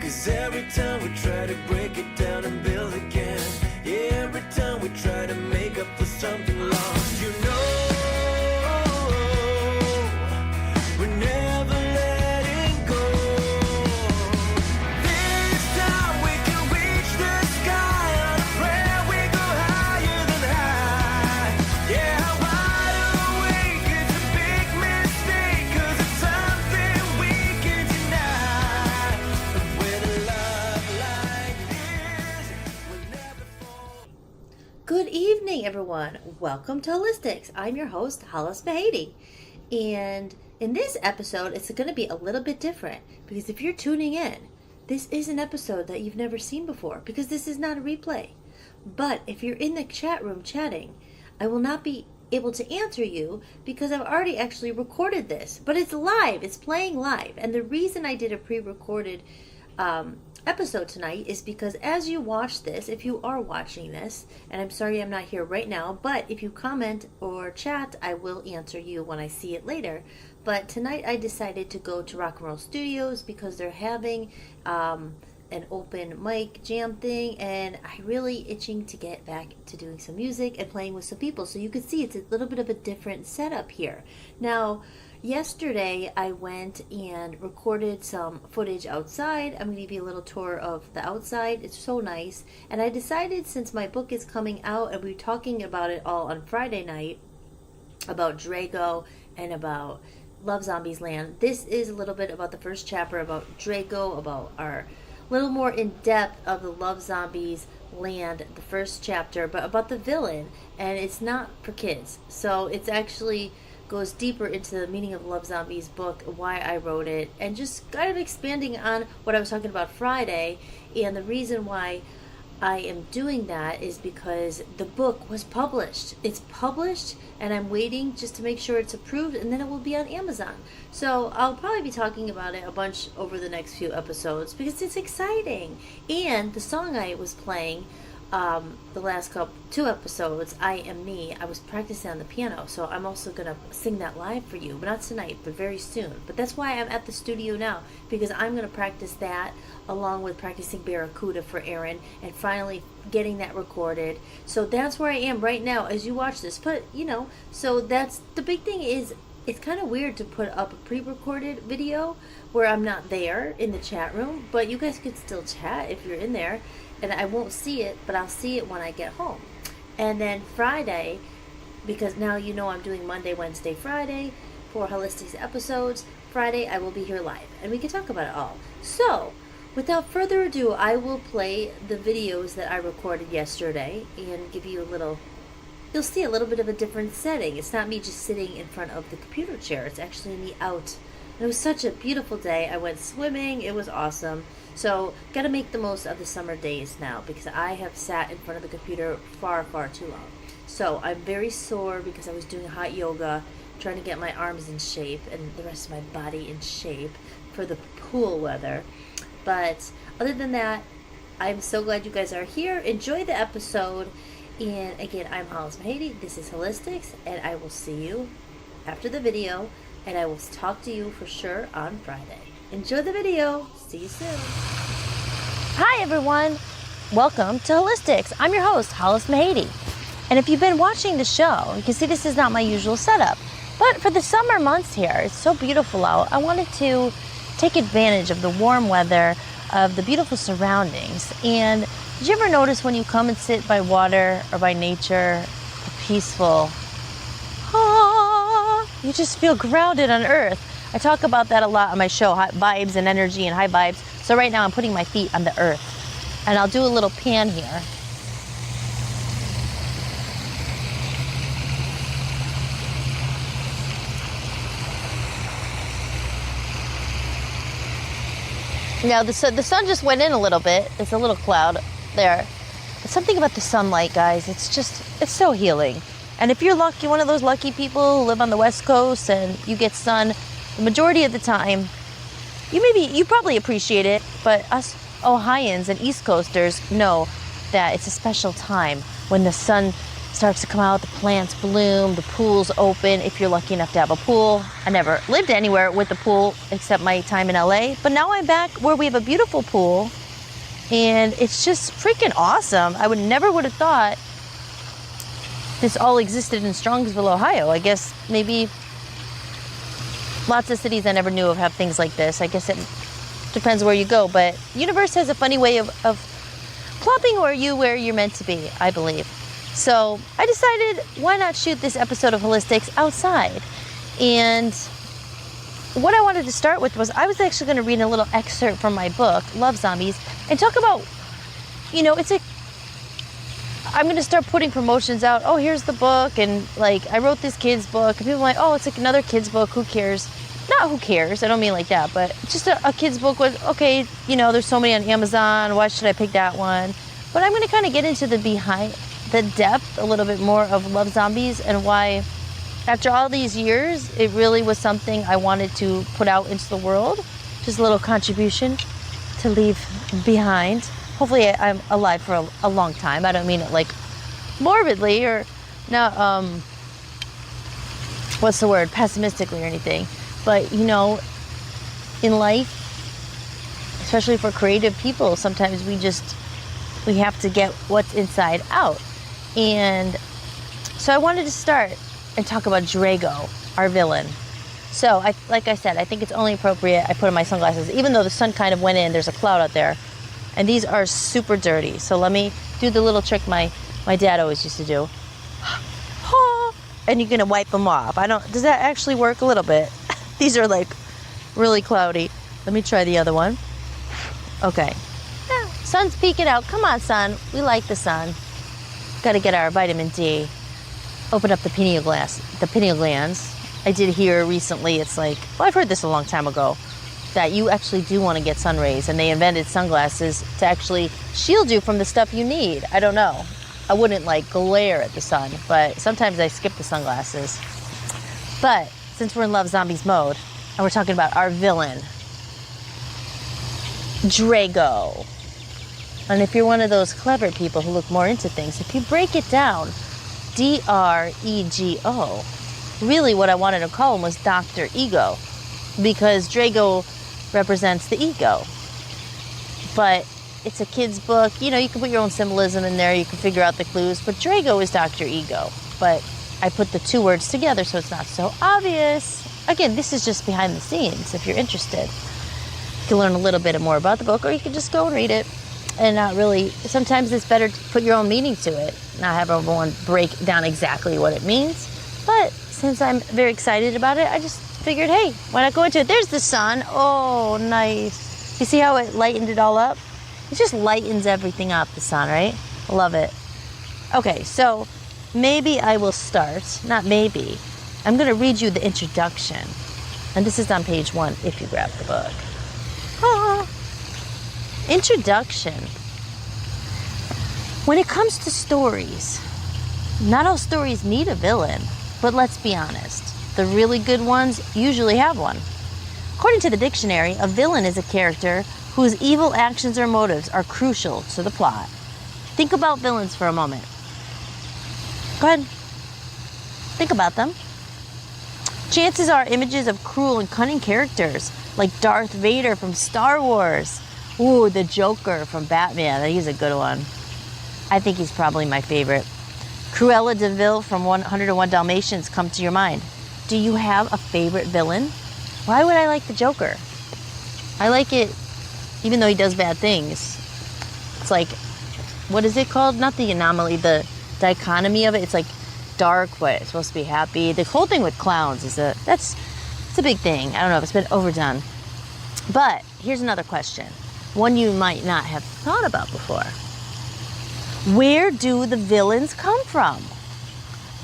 'Cause every time we try to break it down and build again, yeah, every time we try to make up for something lost, you know, we're never letting go. This time we can reach the sky on a prayer, we go higher than high. Yeah, wide awake, it's a big mistake, 'cause it's something we can deny. But with a love like this, we'll never fall. Good evening, everyone. Welcome to Hollis-tics. I'm your host, Hollis-tics. And in this episode, it's going to be a little bit different because if you're tuning in, this is an episode that you've never seen before because this is not a replay. But if you're in the chat room chatting, I will not be able to answer you because I've already actually recorded this. But it's live. It's playing live. And the reason I did a pre-recorded episode tonight is because as you watch this, if you are watching this, and I'm sorry I'm not here right now, but if you comment or chat, I will answer you when I see it later. But tonight I decided to go to Rock and Roll Studios because they're having an open mic jam thing, and I'm really itching to get back to doing some music and playing with some people. So you can see it's a little bit of a different setup here. Now, yesterday, I went and recorded some footage outside. I'm going to give you a little tour of the outside. It's so nice. And I decided, since my book is coming out, and we were talking about it all on Friday night, about DREGO and about Love Zombies Land. This is a little bit about the first chapter, about DREGO, about our little more in depth of the Love Zombies Land, the first chapter, but about the villain. And it's not for kids. So it's actually goes deeper into the meaning of Love Zombies book, why I wrote it, and just kind of expanding on what I was talking about Friday. And the reason why I am doing that is because the book was published. It's published, and I'm waiting just to make sure it's approved, and then it will be on Amazon. So I'll probably be talking about it a bunch over the next few episodes because it's exciting. And the song I was playing the last two episodes, I Am Me, I was practicing on the piano, so I'm also going to sing that live for you, but not tonight, but very soon. But that's why I'm at the studio now, because I'm going to practice that along with practicing Barracuda for Aaron and finally getting that recorded. So that's where I am right now as you watch this. But, so that's the big thing is, it's kind of weird to put up a pre-recorded video where I'm not there in the chat room, but you guys could still chat if you're in there. And I won't see it, but I'll see it when I get home. And then Friday, because now you know I'm doing Monday, Wednesday, Friday for Hollis-tics episodes. Friday I will be here live, and we can talk about it all. So, without further ado, I will play the videos that I recorded yesterday and give you a little, you'll see a little bit of a different setting. It's not me just sitting in front of the computer chair. It's actually me out. And it was such a beautiful day. I went swimming. It was awesome. So, got to make the most of the summer days now because I have sat in front of the computer far, far too long. So, I'm very sore because I was doing hot yoga, trying to get my arms in shape and the rest of my body in shape for the pool weather. But other than that, I'm so glad you guys are here. Enjoy the episode. And again, I'm Hollis-tics. This is Hollis-tics, and I will see you after the video, and I will talk to you for sure on Friday. Enjoy the video. See you soon. Hi, everyone. Welcome to Hollis-tics. I'm your host, Hollis-tics. And if you've been watching the show, you can see this is not my usual setup. But for the summer months here, it's so beautiful out. I wanted to take advantage of the warm weather, of the beautiful surroundings. And did you ever notice when you come and sit by water or by nature, the peaceful, you just feel grounded on earth. I talk about that a lot on my show, hot vibes and energy and high vibes. So right now I'm putting my feet on the earth. And I'll do a little pan here. Now the sun just went in a little bit. It's a little cloud there. But something about the sunlight, guys, it's so healing. And if you're lucky, one of those lucky people who live on the West Coast and you get sun the majority of the time, you probably appreciate it, but us Ohioans and East Coasters know that it's a special time when the sun starts to come out, the plants bloom, the pool's open if you're lucky enough to have a pool. I never lived anywhere with a pool except my time in LA, but now I'm back where we have a beautiful pool, and it's just freaking awesome. I never would have thought this all existed in Strongsville, Ohio. I guess maybe lots of cities I never knew of have things like this. I guess it depends where you go, but the universe has a funny way of plopping where you're meant to be, I believe. So I decided, why not shoot this episode of Hollis-tics outside? And what I wanted to start with was, I was actually going to read a little excerpt from my book, Love Zombies, and talk about, I'm going to start putting promotions out. Oh, here's the book. And like, I wrote this kid's book. And people are like, oh, it's like another kid's book. Who cares? Not who cares. I don't mean like that. But just a kid's book was, okay, there's so many on Amazon. Why should I pick that one? But I'm going to kind of get into the depth a little bit more of Love Zombies, and why, after all these years, it really was something I wanted to put out into the world. Just a little contribution to leave behind. Hopefully I'm alive for a long time. I don't mean it like morbidly or not, pessimistically or anything. But, in life, especially for creative people, sometimes we have to get what's inside out. And so I wanted to start and talk about DREGO, our villain. So, like I said, I think it's only appropriate I put on my sunglasses, even though the sun kind of went in, there's a cloud out there. And these are super dirty. So let me do the little trick my dad always used to do. And you're gonna wipe them off. Does that actually work a little bit? These are like really cloudy. Let me try the other one. Okay. Yeah, sun's peeking out. Come on, sun. We like the sun. Gotta get our vitamin D. Open up the pineal glands. I did hear recently, it's like, well, I've heard this a long time ago, that you actually do want to get sun rays, and they invented sunglasses to actually shield you from the stuff you need. I don't know. I wouldn't like glare at the sun, but sometimes I skip the sunglasses. But since we're in Love Zombies mode, and we're talking about our villain, DREGO. And if you're one of those clever people who look more into things, if you break it down, DREGO, really what I wanted to call him was Dr. Ego, because DREGO represents the ego. But it's a kid's book. You can put your own symbolism in there. You can figure out the clues. But DREGO is Dr. Ego. But I put the two words together so it's not so obvious. Again, this is just behind the scenes if you're interested. You can learn a little bit more about the book, or you can just go and read it. And not really, sometimes it's better to put your own meaning to it, not have everyone break down exactly what it means. But since I'm very excited about it, I just figured, hey, why not go into it? There's the sun. Oh, nice. You see how it lightened it all up? It just lightens everything up, the sun, right? I love it. Okay, so maybe I will start. Not maybe. I'm going to read you the introduction. And this is on page 1 if you grab the book. Introduction. When it comes to stories, not all stories need a villain. But let's be honest. The really good ones usually have one. According to the dictionary, a villain is a character whose evil actions or motives are crucial to the plot. Think about villains for a moment. Go ahead. Think about them. Chances are images of cruel and cunning characters, like Darth Vader from Star Wars. Ooh, the Joker from Batman. He's a good one. I think he's probably my favorite. Cruella de Vil from 101 Dalmatians come to your mind. Do you have a favorite villain? Why would I like the Joker? I like it even though he does bad things. It's like, what is it called? Not the anomaly, the dichotomy of it. It's like dark, but it's supposed to be happy. The whole thing with clowns is it's a big thing. I don't know if it's been overdone. But here's another question. One you might not have thought about before. Where do the villains come from?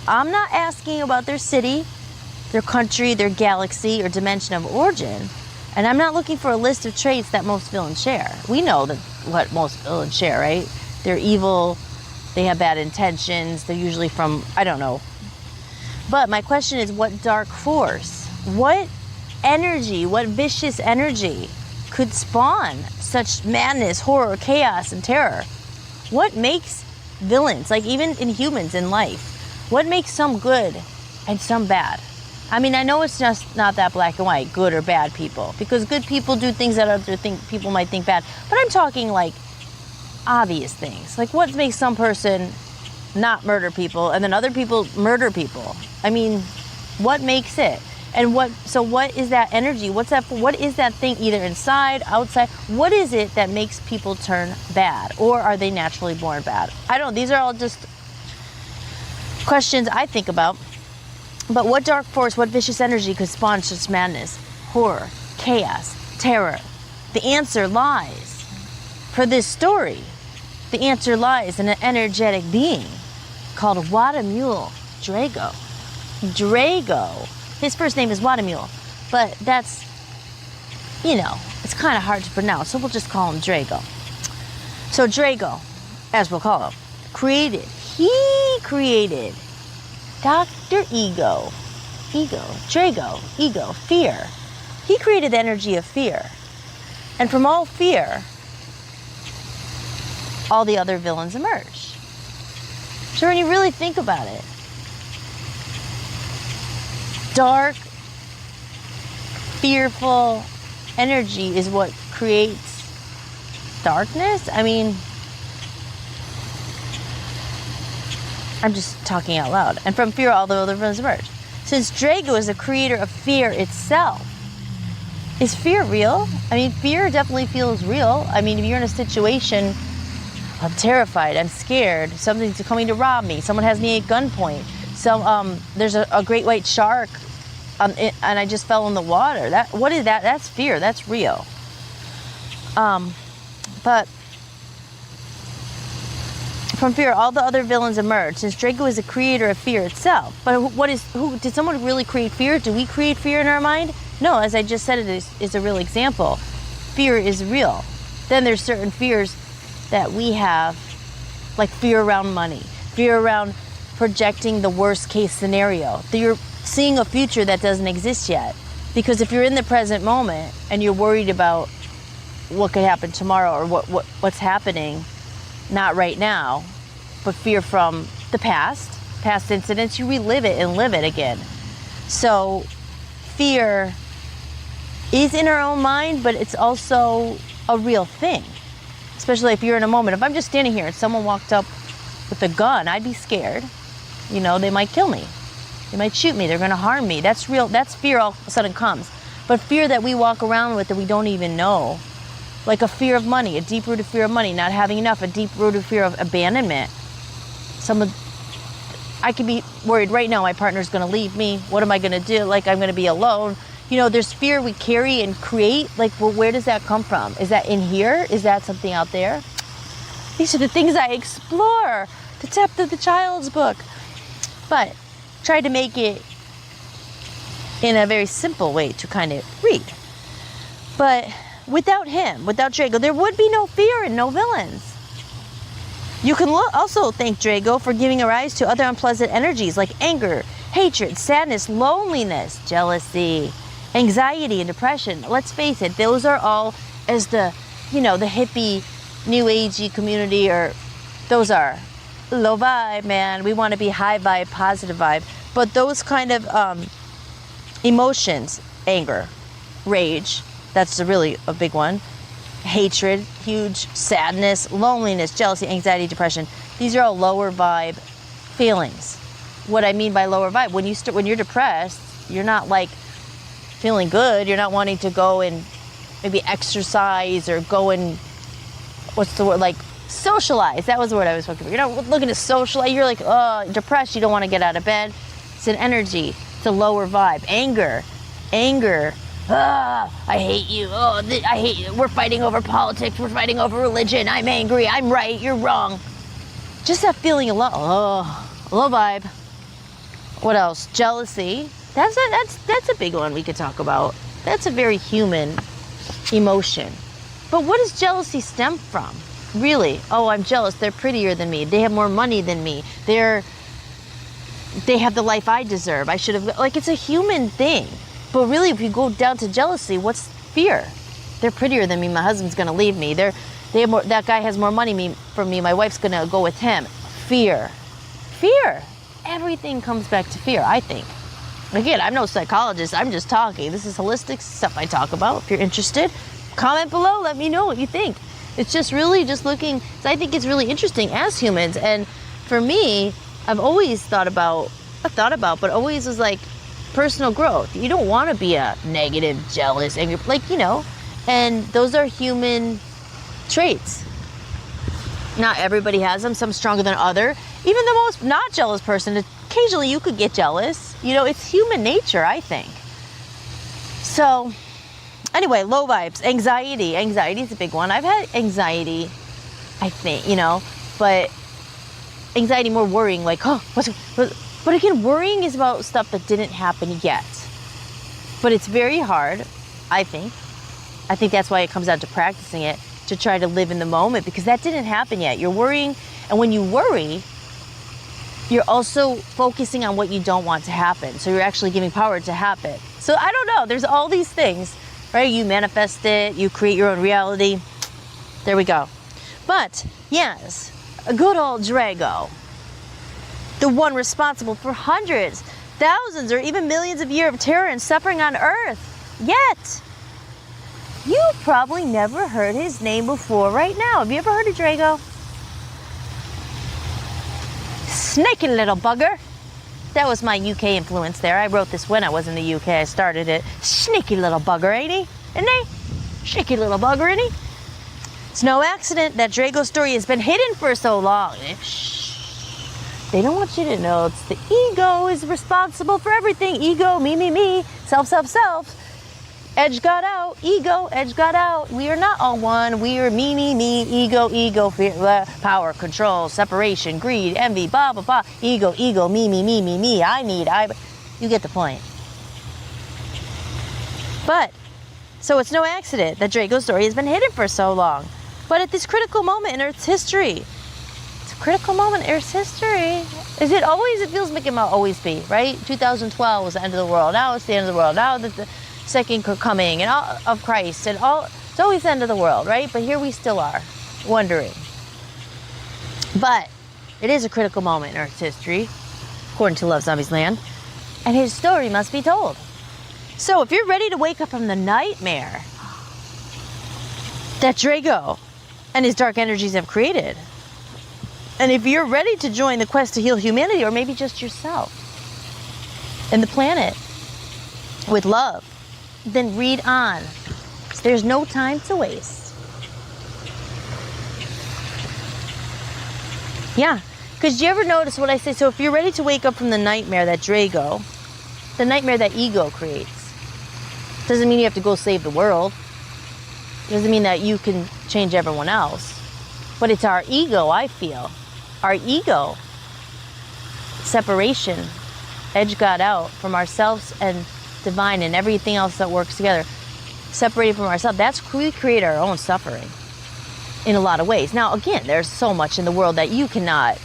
I'm not asking about their city, their country, their galaxy, or dimension of origin. And I'm not looking for a list of traits that most villains share. We know what most villains share, right? They're evil, they have bad intentions, they're usually from, I don't know. But my question is, what dark force, what energy, what vicious energy could spawn such madness, horror, chaos, and terror? What makes villains, like even in humans in life, what makes some good and some bad? I mean, I know it's just not that black and white, good or bad people, because good people do things that other people might think bad. But I'm talking like obvious things. Like what makes some person not murder people and then other people murder people? I mean, what makes it? And what is that energy? What is that thing, either inside, outside? What is it that makes people turn bad? Or are they naturally born bad? I don't know. These are all just questions I think about. But what dark force, what vicious energy could spawn such madness, horror, chaos, terror? The answer lies, for this story, the answer lies in an energetic being called Wadamule DREGO. DREGO. His first name is Wadamule, but that's, it's kind of hard to pronounce, so we'll just call him DREGO. So DREGO, as we'll call him, he created Dr. Ego, DREGO, fear. He created the energy of fear. And from all fear, all the other villains emerge. So when you really think about it, dark, fearful energy is what creates darkness. I mean, I'm just talking out loud. And from fear, all the other villains emerge. Since DREGO is a creator of fear itself, is fear real? I mean, fear definitely feels real. I mean, if you're in a situation, I'm terrified, I'm scared, something's coming to rob me, someone has me at gunpoint, there's a great white shark, and I just fell in the water. What is that? That's fear. That's real. But from fear, all the other villains emerge. Since DREGO is a creator of fear itself. But did someone really create fear? Do we create fear in our mind? No, as I just said, it is a real example. Fear is real. Then there's certain fears that we have, like fear around money, fear around projecting the worst case scenario. You're seeing a future that doesn't exist yet. Because if you're in the present moment and you're worried about what could happen tomorrow or what's happening, not right now, but fear from the past incidents, you relive it and live it again. So fear is in our own mind, but it's also a real thing. Especially if you're in a moment. If I'm just standing here and someone walked up with a gun, I'd be scared. They might kill me. They might shoot me. They're going to harm me. That's real. That's fear all of a sudden comes. But fear that we walk around with that we don't even know, like a fear of money, a deep-rooted fear of money, not having enough, a deep-rooted fear of abandonment. I could be worried right now my partner's going to leave me. What am I going to do? Like, I'm going to be alone. There's fear we carry and create. Like, well, where does that come from? Is that in here? Is that something out there? These are the things I explore. The depth of the child's book. But try to make it in a very simple way to kind of read. But without him, without DREGO, there would be no fear and no villains. You can also thank DREGO for giving rise to other unpleasant energies like anger, hatred, sadness, loneliness, jealousy, anxiety, and depression. Let's face it, those are all, as the hippie, new agey community, or those are low vibe, man. We want to be high vibe, positive vibe. But those kind of emotions, anger, rage, that's really a big one. Hatred, huge, sadness, loneliness, jealousy, anxiety, depression. These are all lower vibe feelings. What I mean by lower vibe, when you're depressed, you're not like feeling good. You're not wanting to go and maybe exercise or go and, what's the word, like socialize. That was the word I was looking for. You're not looking to socialize. You're like, depressed. You don't want to get out of bed. It's an energy. It's a lower vibe. Anger. I hate you. I hate you. We're fighting over politics. We're fighting over religion. I'm angry. I'm right. You're wrong. Just that feeling of low vibe. What else? Jealousy. That's a big one we could talk about. That's a very human emotion. But what does jealousy stem from? Really? Oh, I'm jealous. They're prettier than me. They have more money than me. They have the life I deserve. I should have. Like, it's a human thing. But really, if you go down to jealousy, what's fear? They're prettier than me. My husband's going to leave me. That guy has more money from me. My wife's going to go with him. Fear. Fear. Everything comes back to fear, I think. Again, I'm no psychologist. I'm just talking. This is holistic stuff I talk about. If you're interested, comment below. Let me know what you think. It's just really just looking. I think it's really interesting as humans. And for me, I've always thought about, but always was like personal growth. You don't want to be a negative, jealous, angry, like, you know, and those are human traits. Not everybody has them. Some stronger than other. Even the most not jealous person, occasionally you could get jealous. You know, it's human nature, I think. So, anyway, low vibes, anxiety. Anxiety is a big one. I've had anxiety, I think, you know, but anxiety more worrying, like, oh, but again, worrying is about stuff that didn't happen yet. But it's very hard, I think. I think that's why it comes down to practicing it, to try to live in the moment, because that didn't happen yet. You're worrying, and when you worry, you're also focusing on what you don't want to happen. So you're actually giving power to happen. So I don't know, there's all these things, right? You manifest it, you create your own reality. There we go. But yes, a good old DREGO, the one responsible for hundreds, thousands, or even millions of years of terror and suffering on Earth. Yet, you've probably never heard his name before right now. Have you ever heard of DREGO? Snaky little bugger. That was my UK influence there. I wrote this when I was in the UK. I started it. Sneaky little bugger, ain't he? Isn't he? Sneaky little bugger, ain't he? It's no accident that DREGO story has been hidden for so long. They don't want you to know it's the ego is responsible for everything. Ego, me, self, self, self. Edge got out, ego, edge got out. We are not all one. We are me, ego, fear, power, control, separation, greed, envy, blah, blah, blah. Ego, me, I. You get the point. But, so it's no accident that DREGO's story has been hidden for so long. But at this critical moment in Earth's history, it's a critical moment in Earth's history. Is it always? It feels like it might always be, right? 2012 was the end of the world. Now it's the end of the world. Now the second coming and all of Christ and all, it's always the end of the world, right? But here we still are, wondering. But it is a critical moment in Earth's history, according to Love Zombies Land, and his story must be told. So if you're ready to wake up from the nightmare that DREGO and his dark energies have created, and if you're ready to join the quest to heal humanity, or maybe just yourself and the planet with love, then read on. There's no time to waste. Yeah, because do you ever notice what I say? So if you're ready to wake up from the nightmare that DREGO, the nightmare that ego creates, doesn't mean you have to go save the world. Doesn't mean that you can change everyone else. But it's our ego, I feel. Our ego. Separation. Edge got out from ourselves and divine and everything else that works together, separated from ourselves. That's, we create our own suffering in a lot of ways. Now, again, there's so much in the world that you cannot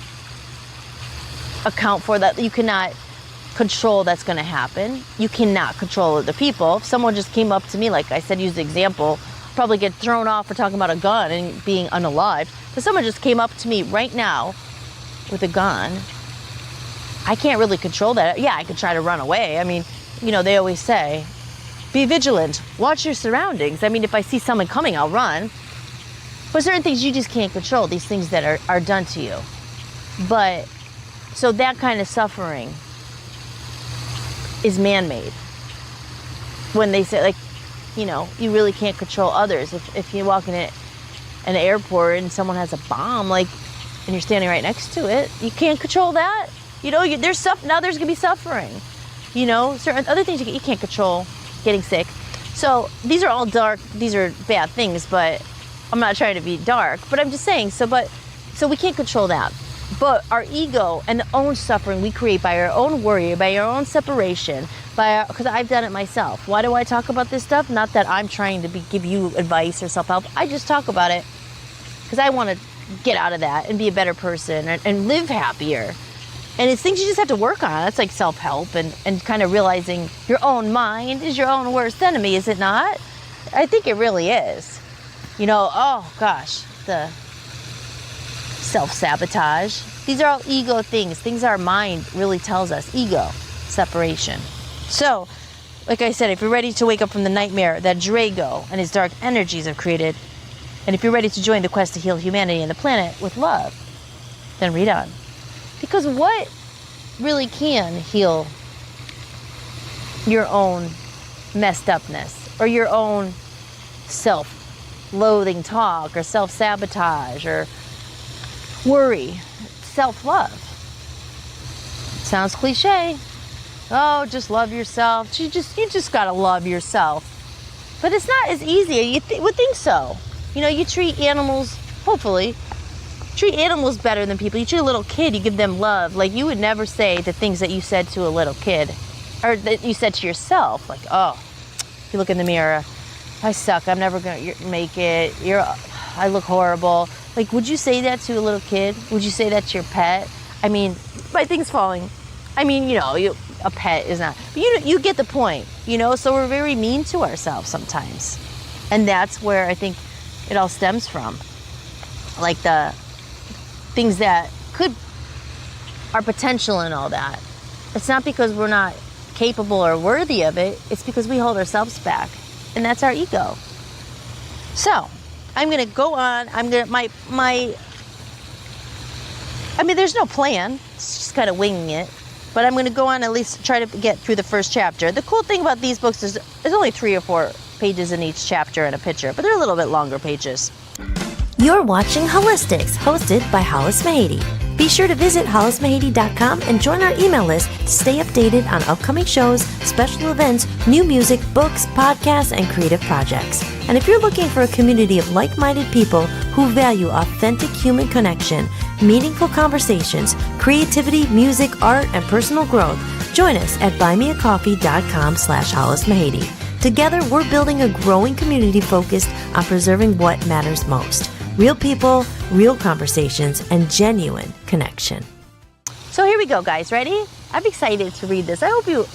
account for, that you cannot control that's going to happen. You cannot control other people. If someone just came up to me, like I said, use the example, probably get thrown off for talking about a gun and being unalived. But someone just came up to me right now with a gun. I can't really control that. Yeah, I could try to run away. I mean, you know, they always say, be vigilant, watch your surroundings. I mean, if I see someone coming, I'll run. But certain things you just can't control, these things that are done to you. But, so that kind of suffering is man-made. When they say, like, you know, you really can't control others. If you walk in an airport and someone has a bomb, like, and you're standing right next to it, you can't control that. You know, now there's going to be suffering. You know, certain other things you can't control, getting sick. So these are all dark, these are bad things, but I'm not trying to be dark, but I'm just saying, so we can't control that. But our ego and the own suffering we create by our own worry, by our own separation, because I've done it myself. Why do I talk about this stuff? Not that I'm trying to give you advice or self-help. I just talk about it because I want to get out of that and be a better person and live happier. And it's things you just have to work on. That's like self-help and kind of realizing your own mind is your own worst enemy, is it not? I think it really is. You know, oh gosh, the self-sabotage. These are all ego things our mind really tells us. Ego, separation. So, like I said, if you're ready to wake up from the nightmare that DREGO and his dark energies have created, and if you're ready to join the quest to heal humanity and the planet with love, then read on. Because what really can heal your own messed upness or your own self-loathing talk or self-sabotage or worry? Self-love. Sounds cliche. Oh, just love yourself. You just gotta love yourself. But it's not as easy as you would think so. You know, you treat animals, hopefully, treat animals better than people. You treat a little kid, you give them love. Like, you would never say the things that you said to a little kid, or that you said to yourself. Like, oh, you look in the mirror, I suck, I'm never gonna make it, I look horrible. Like, would you say that to a little kid? Would you say that to your pet? I mean, my thing's falling. I mean, you know, a pet is not, but you get the point, you know? So we're very mean to ourselves sometimes. And that's where I think it all stems from. Like the things that our potential and all that. It's not because we're not capable or worthy of it. It's because we hold ourselves back. And that's our ego. So, I'm going to go on. I mean, there's no plan. It's just kind of winging it. But I'm going to go on, at least try to get through the first chapter. The cool thing about these books is there's only 3 or 4 pages in each chapter and a picture, but they're a little bit longer pages. You're watching Hollis-tics, hosted by Hollis Mahady. Be sure to visit hollismahady.com and join our email list to stay updated on upcoming shows, special events, new music, books, podcasts, and creative projects. And if you're looking for a community of like-minded people who value authentic human connection, meaningful conversations, creativity, music, art, and personal growth, join us at buymeacoffee.com/hollismahady. Together, we're building a growing community focused on preserving what matters most. Real people, real conversations, and genuine connection. So here we go, guys. Ready? I'm excited to read this. I hope you're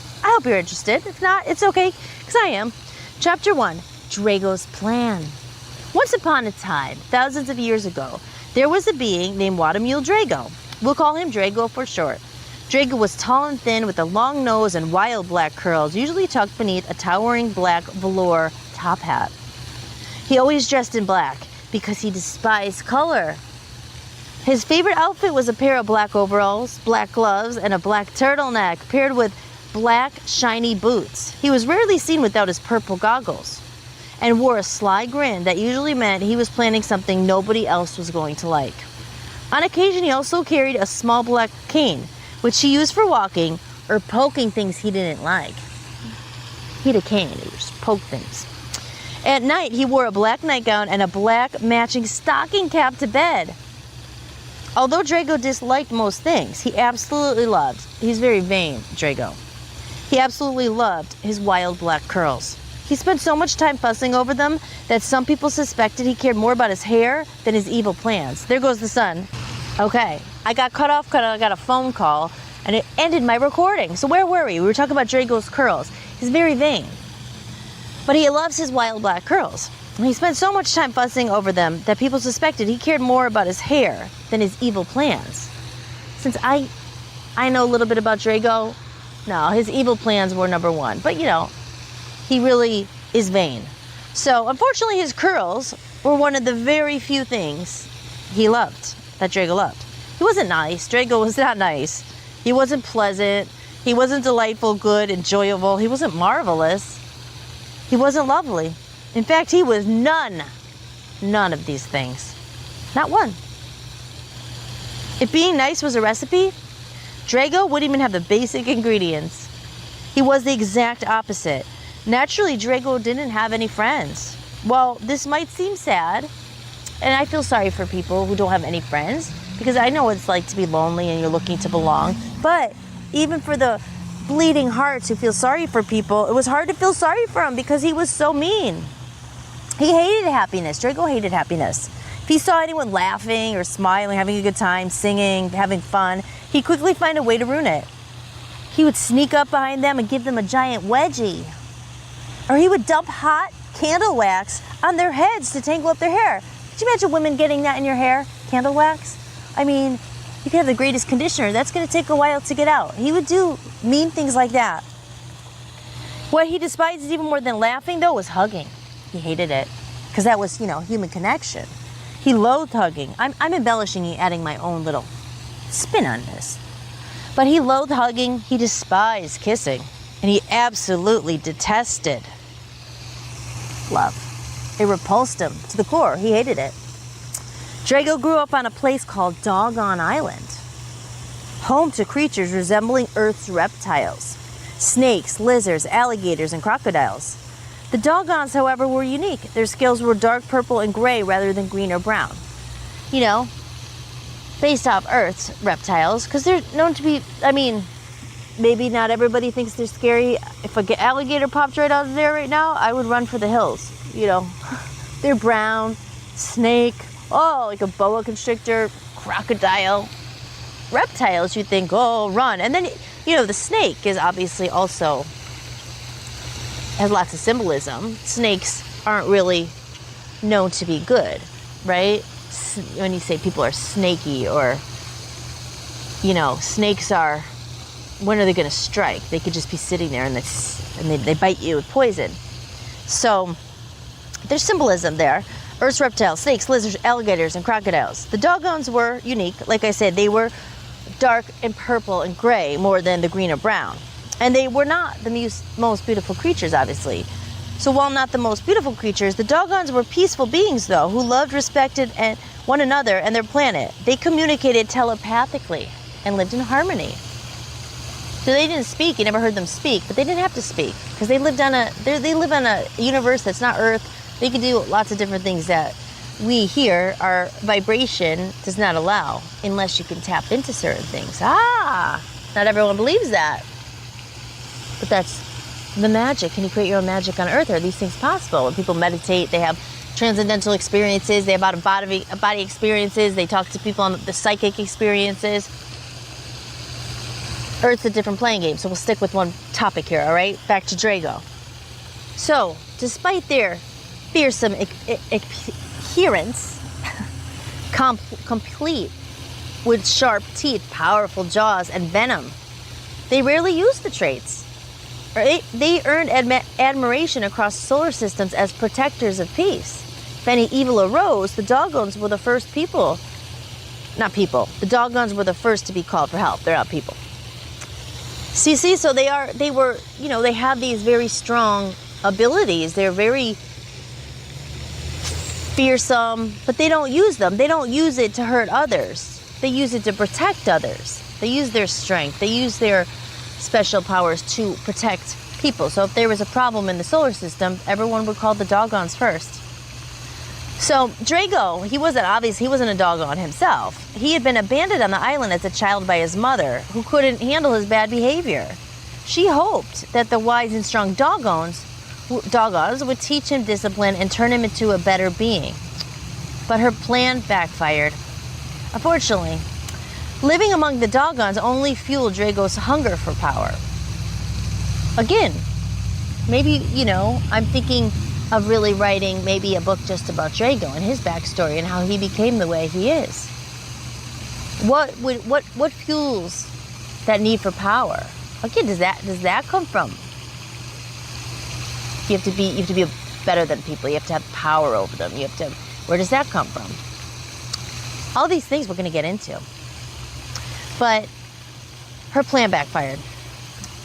interested. If not, it's okay, because I am. Chapter 1, DREGO's Plan. Once upon a time, thousands of years ago, there was a being named Watermule DREGO. We'll call him DREGO for short. DREGO was tall and thin with a long nose and wild black curls, usually tucked beneath a towering black velour top hat. He always dressed in black because he despised color. His favorite outfit was a pair of black overalls, black gloves, and a black turtleneck paired with black, shiny boots. He was rarely seen without his purple goggles and wore a sly grin that usually meant he was planning something nobody else was going to like. On occasion, he also carried a small black cane, which he used for walking or poking things he didn't like. He had a cane, he would just poke things. At night, he wore a black nightgown and a black matching stocking cap to bed. Although DREGO disliked most things, he's very vain, DREGO. He absolutely loved his wild black curls. He spent so much time fussing over them that some people suspected he cared more about his hair than his evil plans. There goes the sun. Okay, I got cut off because I got a phone call and it ended my recording. So where were we? We were talking about DREGO's curls. He's very vain, but he loves his wild black curls. He spent so much time fussing over them that people suspected he cared more about his hair than his evil plans. Since I know a little bit about DREGO, no, his evil plans were number one. But you know, he really is vain. So unfortunately, his curls were one of the very few things he loved, that DREGO loved. He wasn't nice. DREGO was not nice. He wasn't pleasant. He wasn't delightful, good, enjoyable. He wasn't marvelous. He wasn't lovely. In fact, he was none of these things. Not one. If being nice was a recipe, DREGO wouldn't even have the basic ingredients. He was the exact opposite. Naturally, DREGO didn't have any friends. Well, this might seem sad, and I feel sorry for people who don't have any friends, because I know what it's like to be lonely and you're looking to belong. But even for the bleeding hearts who feel sorry for people, it was hard to feel sorry for him because he was so mean. He hated happiness. DREGO hated happiness. If he saw anyone laughing or smiling, having a good time, singing, having fun, he'd quickly find a way to ruin it. He would sneak up behind them and give them a giant wedgie. Or he would dump hot candle wax on their heads to tangle up their hair. Could you imagine women getting that in your hair? Candle wax? I mean, You could have the greatest conditioner. That's going to take a while to get out. He would do mean things like that. What he despised even more than laughing, though, was hugging. He hated it because that was, human connection. He loathed hugging. I'm embellishing and adding my own little spin on this. But he loathed hugging. He despised kissing. And he absolutely detested love. It repulsed him to the core. He hated it. DREGO grew up on a place called Doggone Island, home to creatures resembling Earth's reptiles, snakes, lizards, alligators, and crocodiles. The Doggones, however, were unique. Their scales were dark purple and gray rather than green or brown. Based off Earth's reptiles, because they're known to be, maybe not everybody thinks they're scary. If an alligator popped right out of there right now, I would run for the hills, They're brown, snake, like a boa constrictor, crocodile. Reptiles, you think, run. And then, the snake is obviously also has lots of symbolism. Snakes aren't really known to be good, right? When you say people are snaky or, snakes are, when are they going to strike? They could just be sitting there and they bite you with poison. So there's symbolism there. Earth's reptiles, snakes, lizards, alligators, and crocodiles. The Doggones were unique. Like I said, they were dark and purple and gray more than the green or brown. And they were not the most beautiful creatures, obviously. So while not the most beautiful creatures, the Doggones were peaceful beings, though, who loved, respected one another and their planet. They communicated telepathically and lived in harmony. So they didn't speak. You never heard them speak, but they didn't have to speak because they live on a universe that's not Earth. They can do lots of different things that we here, our vibration does not allow unless you can tap into certain things. Not everyone believes that. But that's the magic. Can you create your own magic on Earth? Are these things possible? When people meditate, they have transcendental experiences, they have out-of-body experiences, they talk to people on the psychic experiences. Earth's a different playing game, so we'll stick with one topic here, all right? Back to DREGO. So, despite their fearsome appearance, complete with sharp teeth, powerful jaws, and venom, they rarely use the traits. They earned admiration across solar systems as protectors of peace. If any evil arose, the Doggones were the first people. Not people. The Doggones were the first to be called for help. They're not people. See, so they have these very strong abilities. They're very fearsome, but they don't use them. They don't use it to hurt others. They use it to protect others. They use their strength. They use their special powers to protect people. So if there was a problem in the solar system, everyone would call the Doggones first. So DREGO, he wasn't a Doggone himself. He had been abandoned on the island as a child by his mother, who couldn't handle his bad behavior. She hoped that the wise and strong Doggones would teach him discipline and turn him into a better being. But her plan backfired. Unfortunately, living among the Doggones only fueled DREGO's hunger for power. Again, maybe, I'm thinking of really writing maybe a book just about DREGO and his backstory and how he became the way he is. What fuels that need for power? Again, does that come from? You have to be better than people. You have to have power over them. Where does that come from? All these things we're going to get into. But her plan backfired,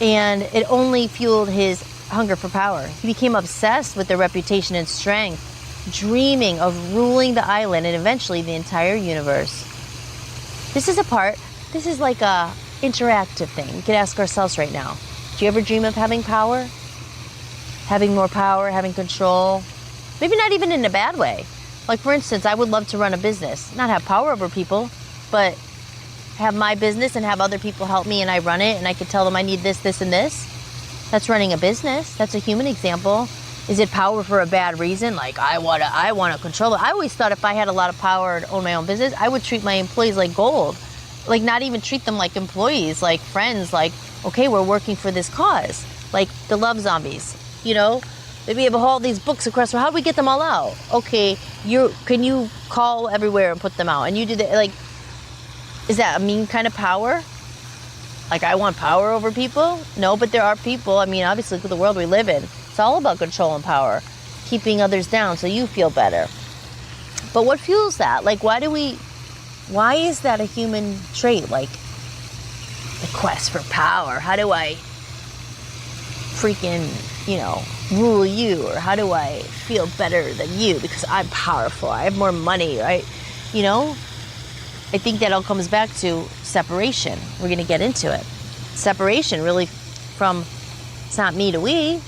and it only fueled his hunger for power. He became obsessed with their reputation and strength, dreaming of ruling the island and eventually the entire universe. This is like a interactive thing. We could ask ourselves right now, do you ever dream of having power? Having more power, having control? Maybe not even in a bad way. Like, for instance, I would love to run a business, not have power over people, but have my business and have other people help me and I run it and I could tell them I need this, this, and this. That's running a business. That's a human example. Is it power for a bad reason? Like, I want to control it. I always thought if I had a lot of power to own my own business, I would treat my employees like gold. Like, not even treat them like employees, like friends, like, okay, we're working for this cause. Like the love zombies, Maybe you have all these books across. How do we get them all out? Okay, can you call everywhere and put them out? And you do that, like, Is that a mean kind of power? Like, I want power over people? No, but there are people. I mean, obviously, look at the world we live in. It's all about control and power, keeping others down so you feel better. But what fuels that? Like, why is that a human trait? Like, the quest for power. How do I freaking, rule you? Or how do I feel better than you because I'm powerful? I have more money, right? I think that all comes back to separation. We're going to get into it. Separation really from, it's not me to we.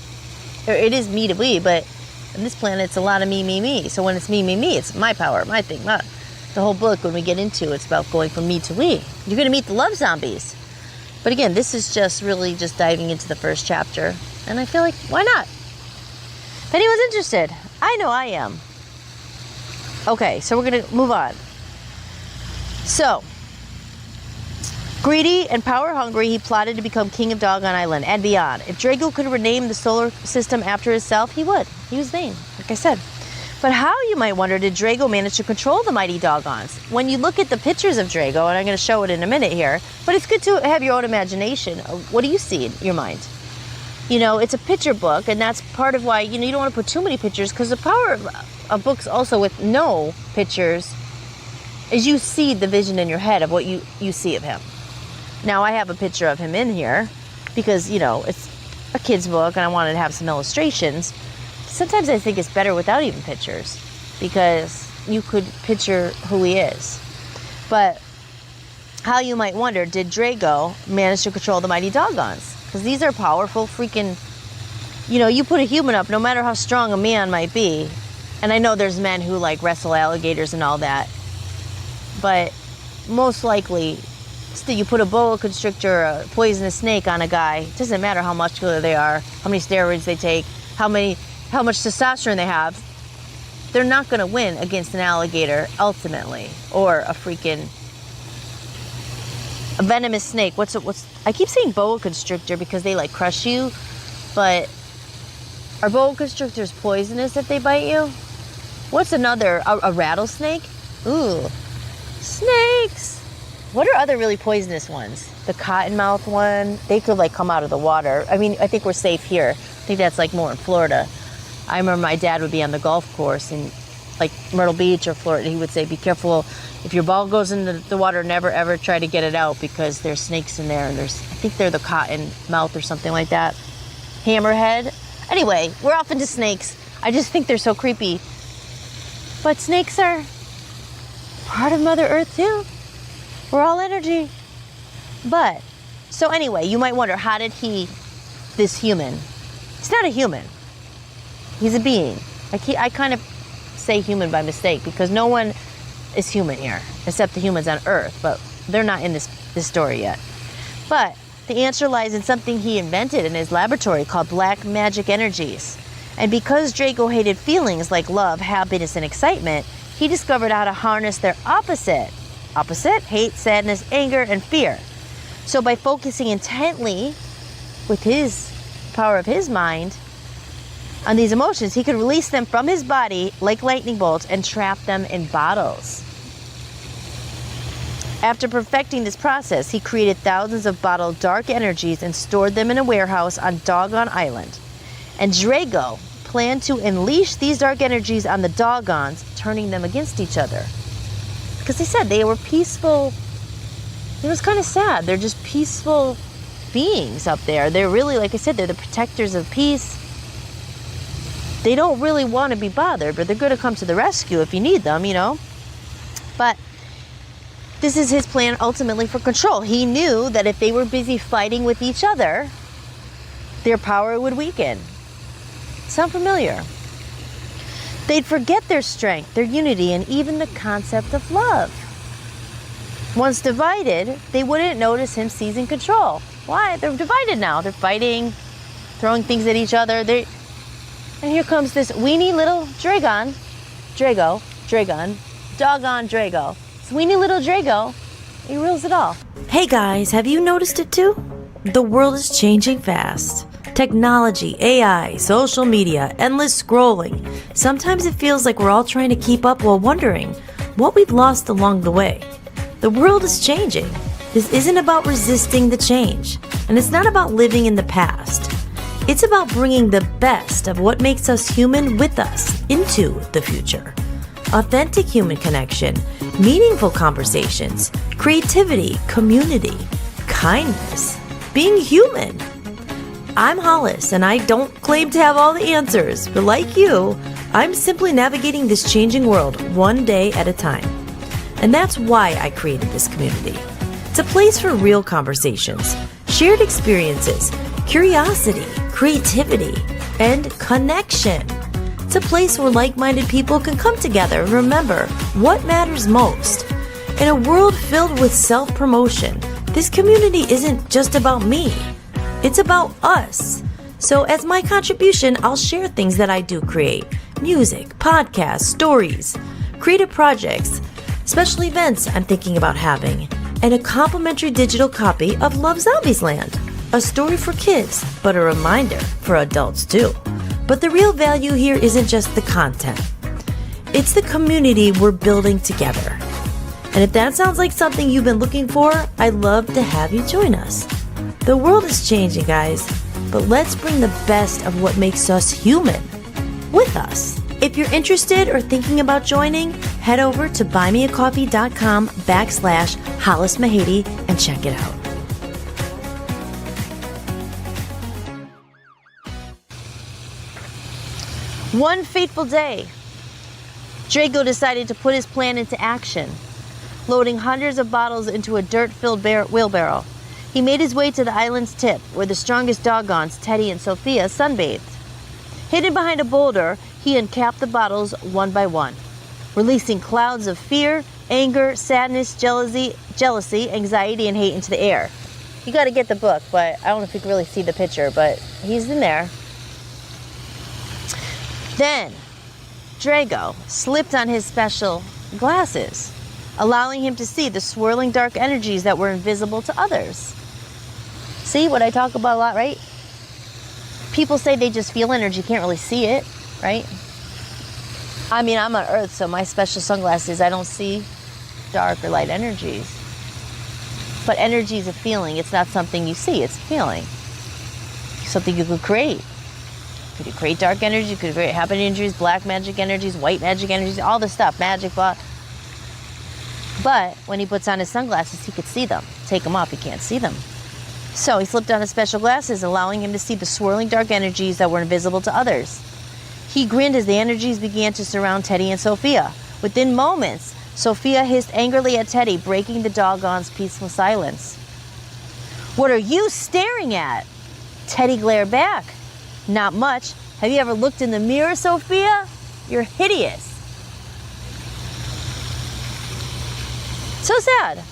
Or it is me to we, but on this planet, it's a lot of me, me, me. So when it's me, me, me, it's my power, my thing. The whole book, when we get into it, it's about going from me to we. You're going to meet the love zombies. But again, this is just really just diving into the first chapter. And I feel like, why not? If anyone's interested, I know I am. Okay, so we're going to move on. So, greedy and power hungry, he plotted to become king of Doggone Island and beyond. If DREGO could rename the solar system after himself, he would. He was vain, like I said. But how, you might wonder, did DREGO manage to control the mighty Doggones? When you look at the pictures of DREGO, and I'm going to show it in a minute here, but it's good to have your own imagination. What do you see in your mind? It's a picture book, and that's part of why, you don't want to put too many pictures, because the power of books also with no pictures is you see the vision in your head of what you see of him. Now, I have a picture of him in here because, it's a kid's book and I wanted to have some illustrations. Sometimes I think it's better without even pictures because you could picture who he is. But how, you might wonder, did DREGO manage to control the mighty Doggones? Because these are powerful freaking, you put a human up, no matter how strong a man might be. And I know there's men who wrestle alligators and all that. But most likely, still, you put a boa constrictor, a poisonous snake on a guy. It doesn't matter how muscular they are, how many steroids they take, how much testosterone they have. They're not going to win against an alligator ultimately, or a venomous snake. I keep saying boa constrictor because they crush you, but are boa constrictors poisonous if they bite you? What's another? A rattlesnake? Ooh. Snakes! What are other really poisonous ones? The cottonmouth one, they could come out of the water. I mean, I think we're safe here. I think that's more in Florida. I remember my dad would be on the golf course in Myrtle Beach or Florida. He would say, be careful if your ball goes into the water, never ever try to get it out because there's snakes in there, and I think they're the cottonmouth or something like that. Hammerhead. Anyway, we're off into snakes. I just think they're so creepy. But snakes are part of Mother Earth too. We're all energy. But, so anyway, you might wonder, how did this human, he's not a human. He's a being. I kind of say human by mistake because no one is human here except the humans on Earth, but they're not in this story yet. But the answer lies in something he invented in his laboratory called black magic energies. And because DREGO hated feelings like love, happiness, and excitement, he discovered how to harness their opposite, hate, sadness, anger, and fear. So by focusing intently with his power of his mind on these emotions, he could release them from his body like lightning bolts and trap them in bottles. After perfecting this process, he created thousands of bottled dark energies and stored them in a warehouse on Doggone Island. And DREGO planned to unleash these dark energies on the Doggones, turning them against each other. Because they said they were peaceful. It was kind of sad. They're just peaceful beings up there. They're really, like I said, they're the protectors of peace. They don't really want to be bothered, but they're going to come to the rescue if you need them, But this is his plan ultimately for control. He knew that if they were busy fighting with each other, their power would weaken. Sound familiar? They'd forget their strength, their unity, and even the concept of love. Once divided, they wouldn't notice him seizing control. Why? They're divided now. They're fighting, throwing things at each other. And here comes this weeny little Doggone DREGO. This weeny little DREGO, he rules it all. Hey guys, have you noticed it too? The world is changing fast. Technology, AI, social media, endless scrolling. Sometimes it feels like we're all trying to keep up while wondering what we've lost along the way. The world is changing. This isn't about resisting the change, and it's not about living in the past. It's about bringing the best of what makes us human with us into the future. Authentic human connection, meaningful conversations, creativity, community, kindness, being human. I'm Hollis, and I don't claim to have all the answers, but like you, I'm simply navigating this changing world one day at a time. And that's why I created this community. It's a place for real conversations, shared experiences, curiosity, creativity, and connection. It's a place where like-minded people can come together and remember what matters most. In a world filled with self-promotion, this community isn't just about me. It's about us. So as my contribution, I'll share things that I do create. Music, podcasts, stories, creative projects, special events I'm thinking about having, and a complimentary digital copy of Love Zombies Land. A story for kids, but a reminder for adults too. But the real value here isn't just the content. It's the community we're building together. And if that sounds like something you've been looking for, I'd love to have you join us. The world is changing, guys, but let's bring the best of what makes us human with us. If you're interested or thinking about joining, head over to buymeacoffee.com/HollisMahady and check it out. One fateful day, DREGO decided to put his plan into action. Loading hundreds of bottles into a dirt-filled wheelbarrow, he made his way to the island's tip, where the strongest Doggones, Teddy and Sophia, sunbathed. Hidden behind a boulder, he uncapped the bottles one by one, releasing clouds of fear, anger, sadness, jealousy, anxiety, and hate into the air. You got to get the book, but I don't know if you can really see the picture, but he's in there. Then, DREGO slipped on his special glasses, allowing him to see the swirling dark energies that were invisible to others. See what I talk about a lot, right? People say they just feel energy, can't really see it, right? I mean, I'm on Earth, so my special sunglasses, I don't see dark or light energies. But energy is a feeling. It's not something you see, it's a feeling. Something you could create. Could you create dark energy? You could create happy energies, black magic energies, white magic energies, all this stuff, magic, blah. But when he puts on his sunglasses, he could see them. Take them off, he can't see them. So he slipped on his special glasses, allowing him to see the swirling dark energies that were invisible to others. He grinned as the energies began to surround Teddy and Sophia. Within moments, Sophia hissed angrily at Teddy, breaking the Doggone's peaceful silence. "What are you staring at?" Teddy glared back. "Not much. Have you ever looked in the mirror, Sophia? You're hideous." So sad.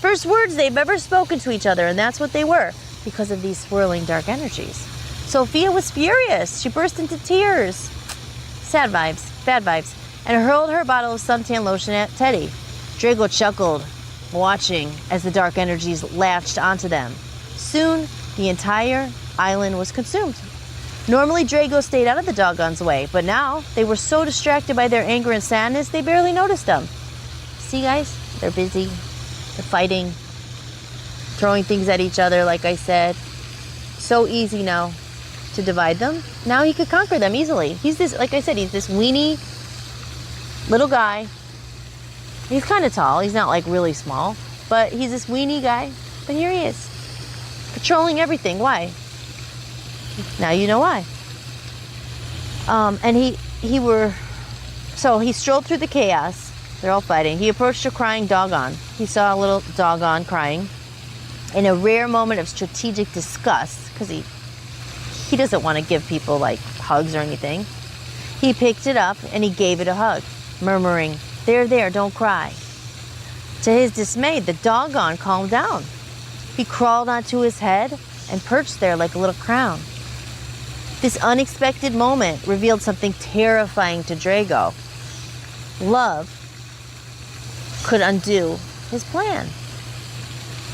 First words they've ever spoken to each other, and that's what they were, because of these swirling dark energies. Sophia was furious. She burst into tears. Sad vibes, bad vibes, and hurled her bottle of suntan lotion at Teddy. DREGO chuckled, watching as the dark energies latched onto them. Soon, the entire island was consumed. Normally, DREGO stayed out of the Doggone's way, but now they were so distracted by their anger and sadness, they barely noticed them. See, guys? They're busy. They're fighting. Throwing things at each other, like I said. So easy now to divide them. Now he could conquer them easily. He's this, like I said, he's this weenie little guy. He's kind of tall. He's not like really small, but he's this weenie guy. But here he is, patrolling everything. Why? Now you know why. And so he strolled through the chaos. They're all fighting. He approached a crying Doggone. He saw a little Doggone crying. In a rare moment of strategic disgust, because he doesn't want to give people like hugs or anything, he picked it up and he gave it a hug, murmuring, there, don't cry." To his dismay, the Doggone calmed down. He crawled onto his head and perched there like a little crown. This unexpected moment revealed something terrifying to DREGO. Love could undo his plan.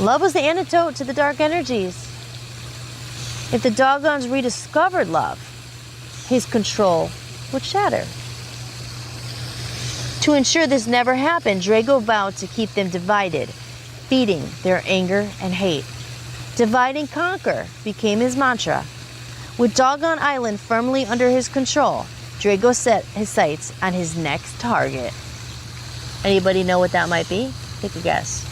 Love was the antidote to the dark energies. If the Doggones rediscovered love, his control would shatter. To ensure this never happened, DREGO vowed to keep them divided, feeding their anger and hate. Divide and conquer became his mantra. With Doggone Island firmly under his control, DREGO set his sights on his next target. Anybody know what that might be? Take a guess.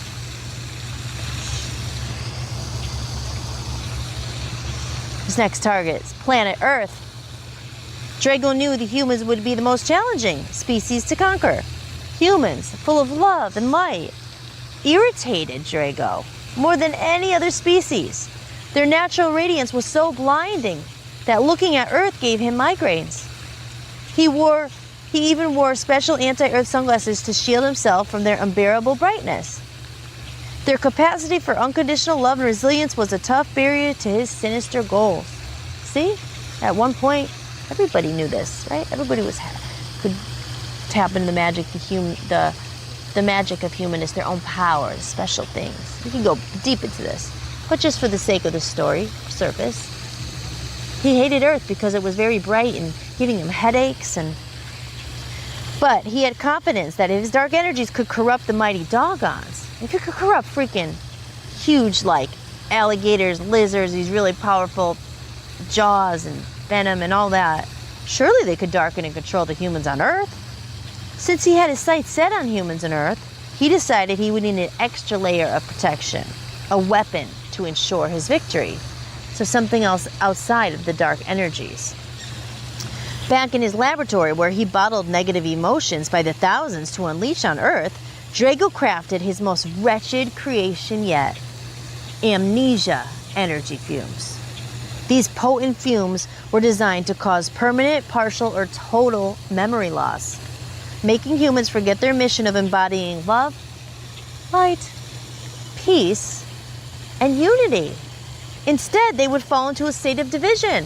His next target is planet Earth. DREGO knew the humans would be the most challenging species to conquer. Humans, full of love and light, irritated DREGO more than any other species. Their natural radiance was so blinding that looking at Earth gave him migraines. He even wore special anti-Earth sunglasses to shield himself from their unbearable brightness. Their capacity for unconditional love and resilience was a tough barrier to his sinister goals. See? At one point, everybody knew this, right? Everybody could tap into the magic, the magic of humanness, their own powers, special things. We can go deep into this, but just for the sake of the story, surface. He hated Earth because it was very bright and giving him headaches, but he had confidence that his dark energies could corrupt the mighty Doggons. If it could corrupt freaking huge, like alligators, lizards, these really powerful jaws and venom and all that, surely they could darken and control the humans on Earth. Since he had his sights set on humans on Earth, he decided he would need an extra layer of protection, a weapon to ensure his victory. So something else outside of the dark energies. Back in his laboratory, where he bottled negative emotions by the thousands to unleash on Earth, DREGO crafted his most wretched creation yet: amnesia energy fumes. These potent fumes were designed to cause permanent, partial, or total memory loss, making humans forget their mission of embodying love, light, peace, and unity. Instead, they would fall into a state of division,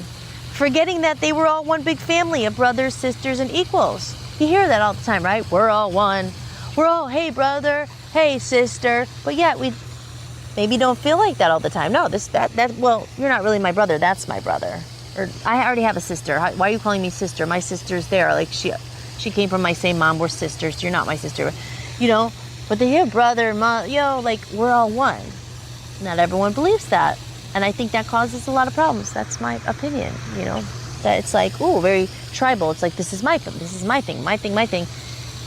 forgetting that they were all one big family of brothers, sisters, and equals. You hear that all the time, right? We're all one. We're all, hey brother, hey sister. But yet we maybe don't feel like that all the time. No, well, you're not really my brother, that's my brother. Or I already have a sister. Why are you calling me sister? My sister's there. Like she came from my same mom, we're sisters. You're not my sister. You know, but they hear brother, mom, like we're all one. Not everyone believes that. And I think that causes a lot of problems. That's my opinion, that it's like, ooh, very tribal. It's like, this is my thing, my thing.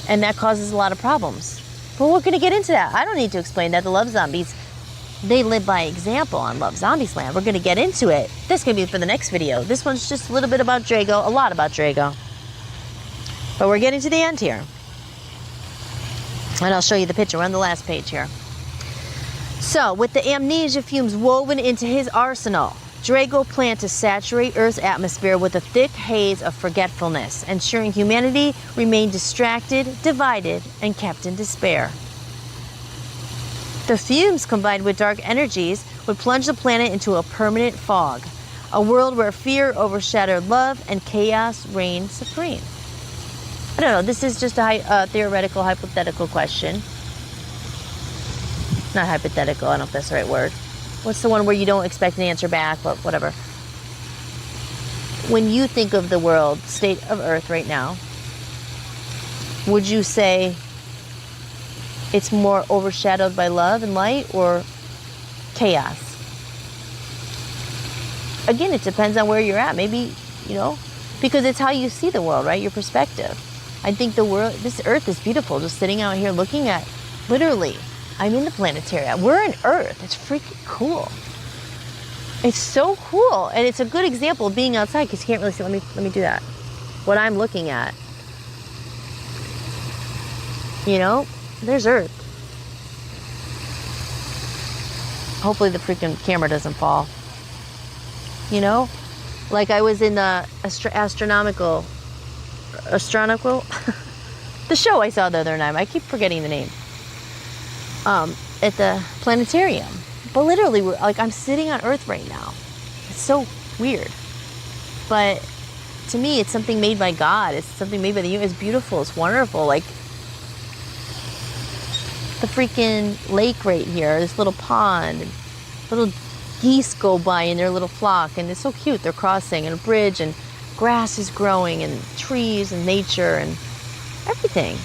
And that causes a lot of problems. But we're going to get into that. I don't need to explain that. The Love Zombies, they live by example on Love Zombies land. We're going to get into it. This can be for the next video. This one's just a little bit about DREGO, a lot about DREGO. But we're getting to the end here. And I'll show you the picture. We're on the last page here. So, with the amnesia fumes woven into his arsenal, DREGO planned to saturate Earth's atmosphere with a thick haze of forgetfulness, ensuring humanity remained distracted, divided, and kept in despair. The fumes, combined with dark energies, would plunge the planet into a permanent fog, a world where fear overshadowed love and chaos reigned supreme. I don't know, this is just a theoretical, hypothetical question. Not hypothetical, I don't know if that's the right word. What's the one where you don't expect an answer back, but whatever. When you think of the world, state of Earth right now, would you say it's more overshadowed by love and light or chaos? Again, it depends on where you're at. Maybe, because it's how you see the world, right? Your perspective. I think this Earth is beautiful. Just sitting out here looking at, literally, I'm in the planetarium. We're in Earth. It's freaking cool. It's so cool. And it's a good example of being outside because you can't really see. Let me do that. What I'm looking at. There's Earth. Hopefully the freaking camera doesn't fall. Like I was in the astronomical, the show I saw the other night. I keep forgetting the name. At the planetarium. But literally, I'm sitting on Earth right now. It's so weird. But to me, it's something made by God. It's something made by the universe. It's beautiful. It's wonderful. Like the freaking lake right here, this little pond, and little geese go by in their little flock, and it's so cute. They're crossing, and a bridge, and grass is growing, and trees, and nature, and everything.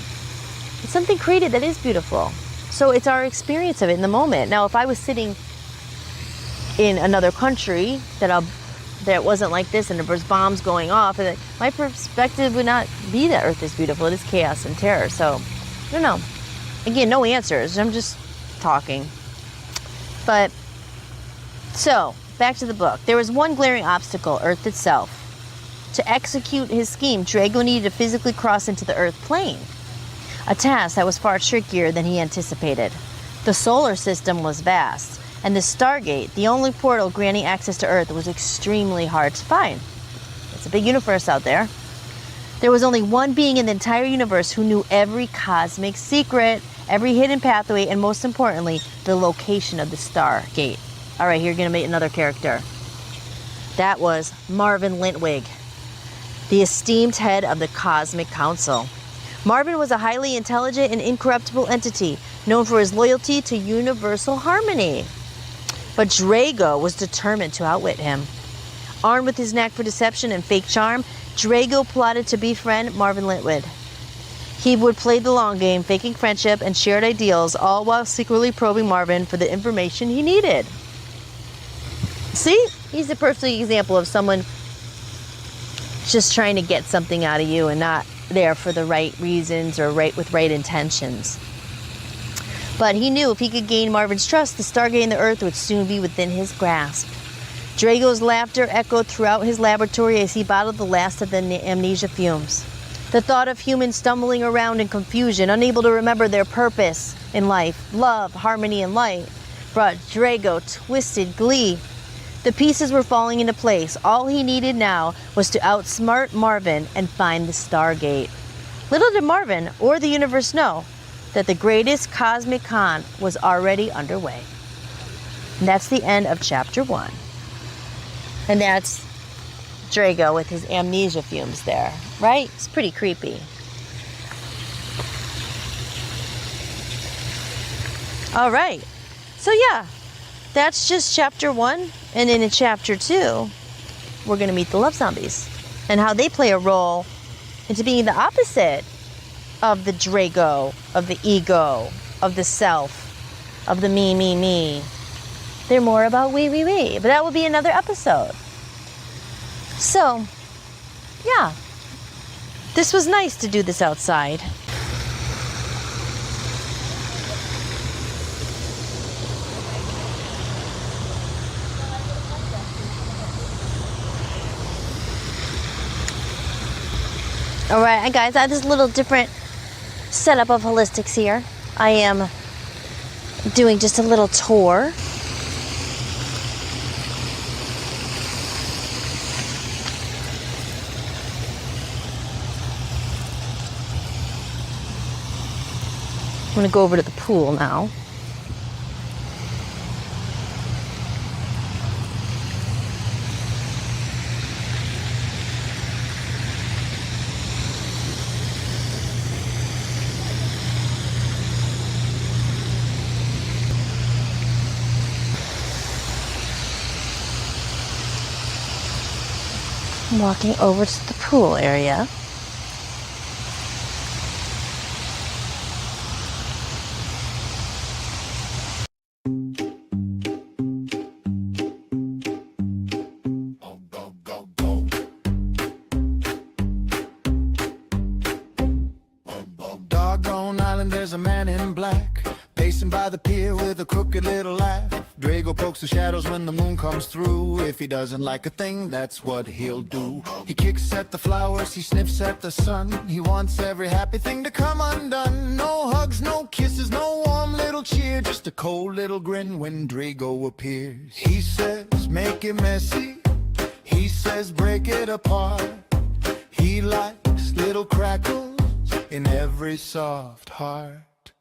It's something created that is beautiful. So it's our experience of it in the moment. Now, if I was sitting in another country that wasn't like this and there was bombs going off, and my perspective would not be that Earth is beautiful. It is chaos and terror. So, I don't know. Again, no answers. I'm just talking. But, so, back to the book. There was one glaring obstacle, Earth itself. To execute his scheme, DREGO needed to physically cross into the Earth plane, a task that was far trickier than he anticipated. The solar system was vast, and the Stargate, the only portal granting access to Earth, was extremely hard to find. It's a big universe out there. There was only one being in the entire universe who knew every cosmic secret, every hidden pathway, and most importantly, the location of the Stargate. All right, here you're going to meet another character. That was Marvin Lintwig, the esteemed head of the Cosmic Council. Marvin was a highly intelligent and incorruptible entity, known for his loyalty to universal harmony. But DREGO was determined to outwit him. Armed with his knack for deception and fake charm, DREGO plotted to befriend Marvin Lintwig. He would play the long game, faking friendship and shared ideals, all while secretly probing Marvin for the information he needed. See? He's a perfect example of someone just trying to get something out of you and not there for the right reasons or with right intentions. But he knew if he could gain Marvin's trust, the Stargate and the Earth would soon be within his grasp. DREGO's laughter echoed throughout his laboratory as he bottled the last of the amnesia fumes. The thought of humans stumbling around in confusion, unable to remember their purpose in life, love, harmony, and light, brought DREGO twisted glee. The pieces were falling into place. All he needed now was to outsmart Marvin and find the Stargate. Little did Marvin or the universe know that the greatest cosmic con was already underway. And that's the end of chapter 1. And that's DREGO with his amnesia fumes there, right? It's pretty creepy. All right. So yeah, that's just chapter 1. And then in chapter 2, we're going to meet the love zombies and how they play a role into being the opposite of the DREGO, of the ego, of the self, of the me, me, me. They're more about we, we. But that will be another episode. So, yeah. This was nice to do this outside. Alright, guys, I have this little different setup of Hollis-tics here. I am doing just a little tour. I'm going to go over to the pool now. I'm walking over to the pool area. Doggone island, there's a man in black, pacing by the pier with a crooked little laugh. DREGO pokes the shadows when the moon comes through. If he doesn't like a thing, that's what he'll do. He kicks at the flowers, he sniffs at the sun. He wants every happy thing to come undone. No hugs, no kisses, no warm little cheer, just a cold little grin when DREGO appears. He says, make it messy. He says, break it apart. He likes little crackles in every soft heart.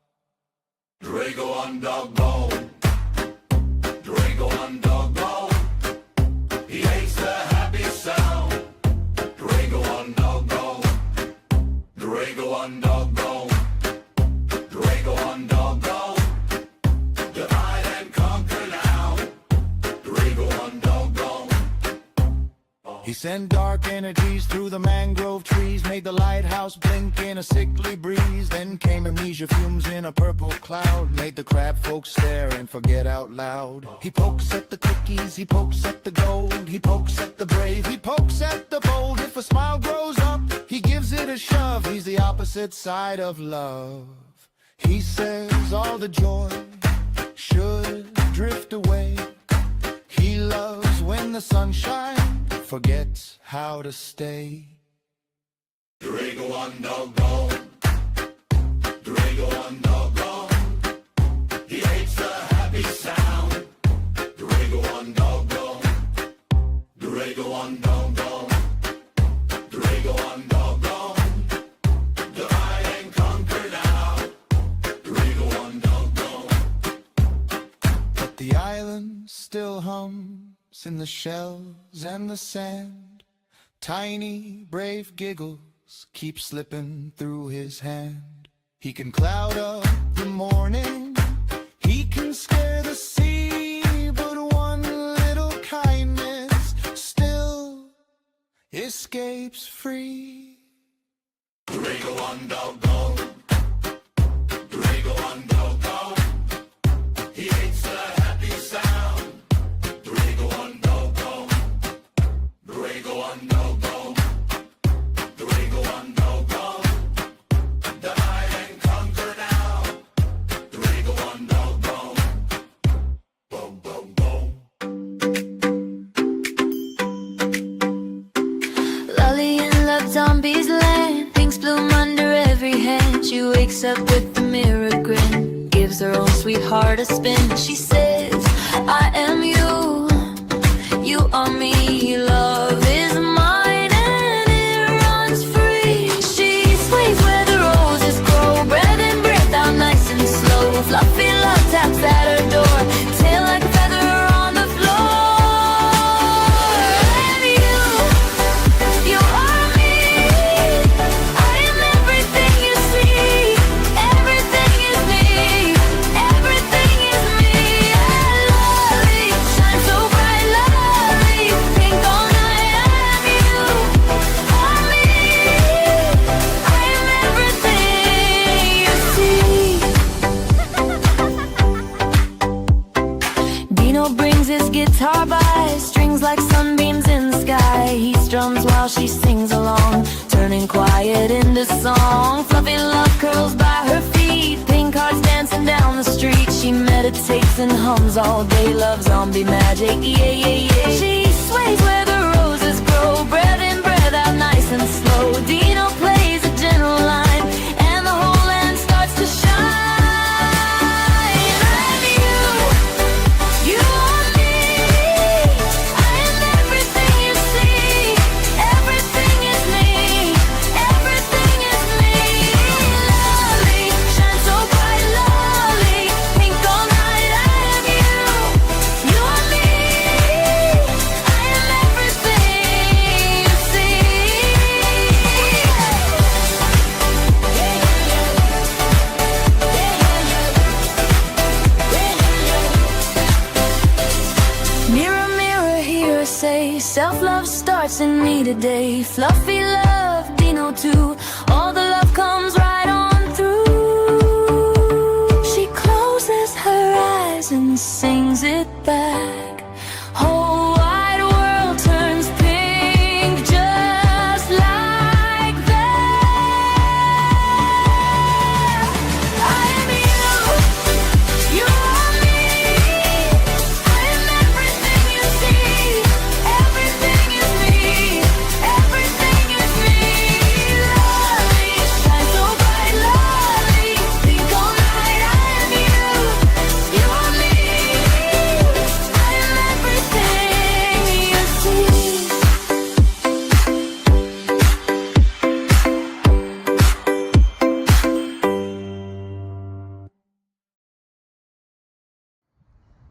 DREGO on Doggone. DREGO on Doggone. He hates the happy sound. DREGO on Doggone. DREGO on Doggone. DREGO on Doggone. Divide and conquer now. DREGO on Doggone. He He sent dark energies through the mangrove trees, made the lighthouse blink in a sickly breeze. Then came amnesia fumes in a purple cloud, made the crab folks stare and forget out loud. He pokes at the cookies, he pokes at the gold, he pokes at the brave, he pokes at the bold. If a smile grows up, he gives it a shove. He's the opposite side of love. He says all the joy should drift away. He loves when the sunshine forgets how to stay. DREGO on Doggone, DREGO on Doggone. He hates the happy sound. DREGO on Doggone, DREGO on Doggone, DREGO on Doggone. Divide and conquer now. DREGO on Doggone. But the island still hums in the shells and the sand. Tiny, brave giggles keep slipping through his hand. He can cloud up the morning, he can scare the sea, but one little kindness still escapes free. DREGO on Doggone, DREGO on Doggone. He hates the happy sound. DREGO on Doggone, DREGO on Doggone, DREGO on Doggone. Divide and conquer now. DREGO on Doggone. Boom, boom, boom. Lolly in love zombie's land, pinks bloom under every hand. She wakes up with a mirror grin, gives her own sweetheart a spin. She says, I am you, you are me, love is mine and it runs free. She sways where the roses grow, breath in, breath out, nice and slow. Fluffy love taps at her door, tail like a feather on the floor. And you are me, I am everything you see. Everything is me, everything is me. And lovely, shine so bright, lovely, pink all night. And you are me, I am everything you see. Dino brings his guitar by, strings like sunbeams in the sky. He strums while she sings along, turning quiet into song. Fluffy love curls by her feet, pink hearts dancing down the street. She meditates and hums all day, love zombie magic, yeah, yeah, yeah. She sways where the roses grow, breath in, breath out, nice and slow. Dino plays a gentle line, and the whole land starts to shine. And you are me, I am everything you see. Everything is me, everything is me. Lovely, shine so bright, lovely, pink all night. I am you are me, I am everything you see. Mirror, mirror, hear her say, self-love starts in me today. Fluffy love, Dino too, all the love comes right on through. She closes her eyes and sings it back. Whole wide world turns pink just like that. I am you are me, I am everything you see. Everything is me, everything is me. Lovely, shine so bright, lovely, pink all night. I am you are me, I am everything you see.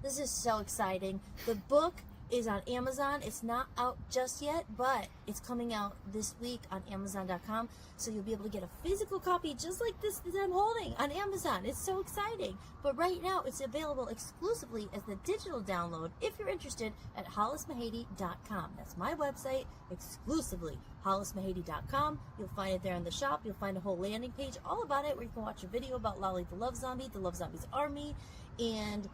This is so exciting. The book is on Amazon. It's not out just yet, but it's coming out this week on Amazon.com. So you'll be able to get a physical copy just like this that I'm holding on Amazon. It's so exciting. But right now it's available exclusively as the digital download if you're interested at Hollis-tics.com. That's my website, exclusively Hollis-tics.com. You'll find it there in the shop. You'll find a whole landing page all about it where you can watch a video about Lolly the Love Zombie, the Love Zombie's Army, and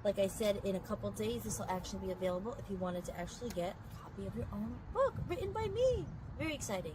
like I said, in a couple days, this will actually be available if you wanted to actually get a copy of your own book written by me. Very exciting.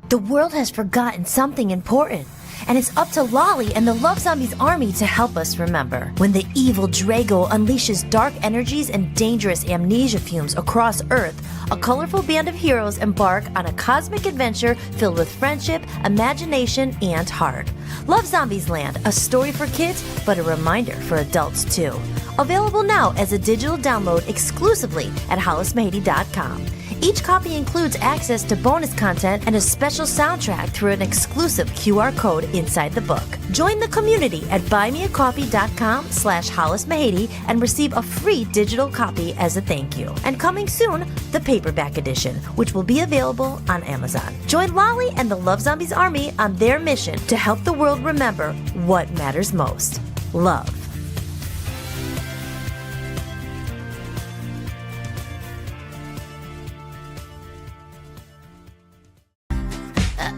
The world has forgotten something important, and it's up to Lolly and the Love Zombies Army to help us remember. When the evil DREGO unleashes dark energies and dangerous amnesia fumes across Earth, a colorful band of heroes embark on a cosmic adventure filled with friendship, imagination, and heart. Love Zombies Land, a story for kids, but a reminder for adults too. Available now as a digital download exclusively at Hollis-tics.com. Each copy includes access to bonus content and a special soundtrack through an exclusive QR code inside the book. Join the community at buymeacoffee.com/Hollis-tics and receive a free digital copy as a thank you. And coming soon, the paperback edition, which will be available on Amazon. Join Lolly and the Love Zombies Army on their mission to help the world remember what matters most: love.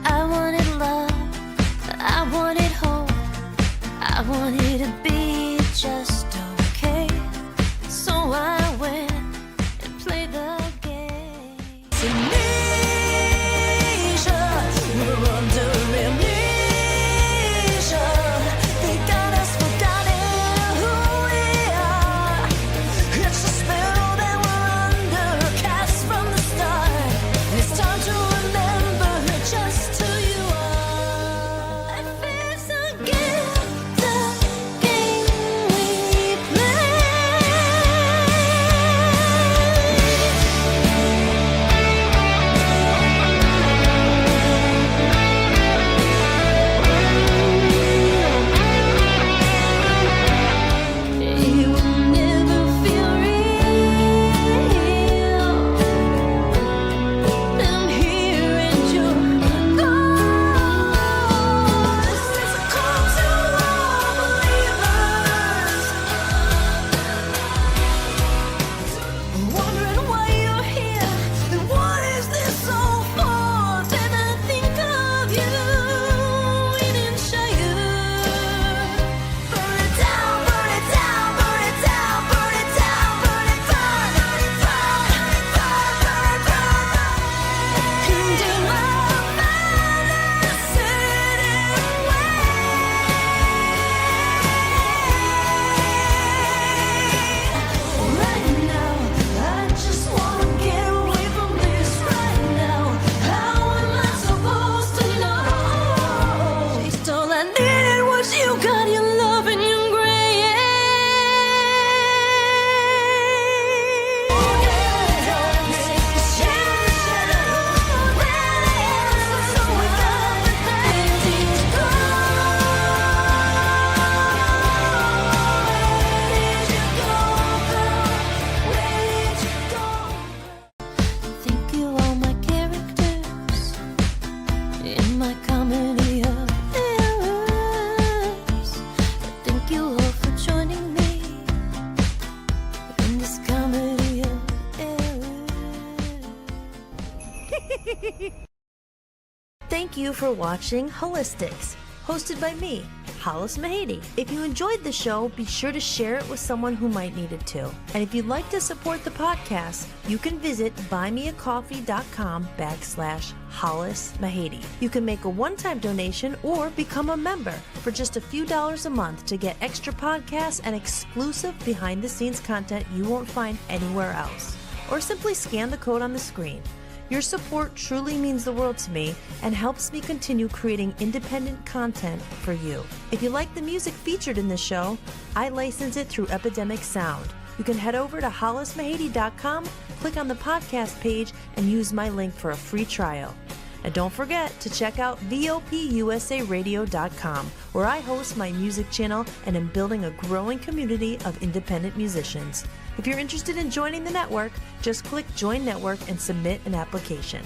I wanted love, I wanted hope, I wanted to be just okay. So I went and played the game. Amnesia, we're under amnesia. They got us forgotten who we are. It's a spell that we're under, cast from the start. It's time to remember just who you are. Life is again the game we play. You will never feel real. I'm here and you're gone. This is a call to all believers. Wondering why you're here and what is this all for? Did I think of you in Shire? Burn it down, burn it down, burn it down, burn it down, burn it, burn, burn, burn, burn, burn, burn. And in my right now, I just wanna get away from this right now. How am I supposed to know? Just all I needed was you, got your love and your grace. Think you all my characters in my comedy of errors. Thank you all for joining me in this comedy of errors. Thank you for watching Hollis-tics, hosted by me, Hollis-tics. If you enjoyed the show, be sure to share it with someone who might need it too. And if you'd like to support the podcast, you can visit buymeacoffee.com/Hollis-tics. You can make a one-time donation or become a member for just a few dollars a month to get extra podcasts and exclusive behind-the-scenes content you won't find anywhere else. Or simply scan the code on the screen. Your support truly means the world to me and helps me continue creating independent content for you. If you like the music featured in this show, I license it through Epidemic Sound. You can head over to Hollis-tics.com, click on the podcast page, and use my link for a free trial. And don't forget to check out VOPUSARadio.com, where I host my music channel and am building a growing community of independent musicians. If you're interested in joining the network, just click Join Network and submit an application.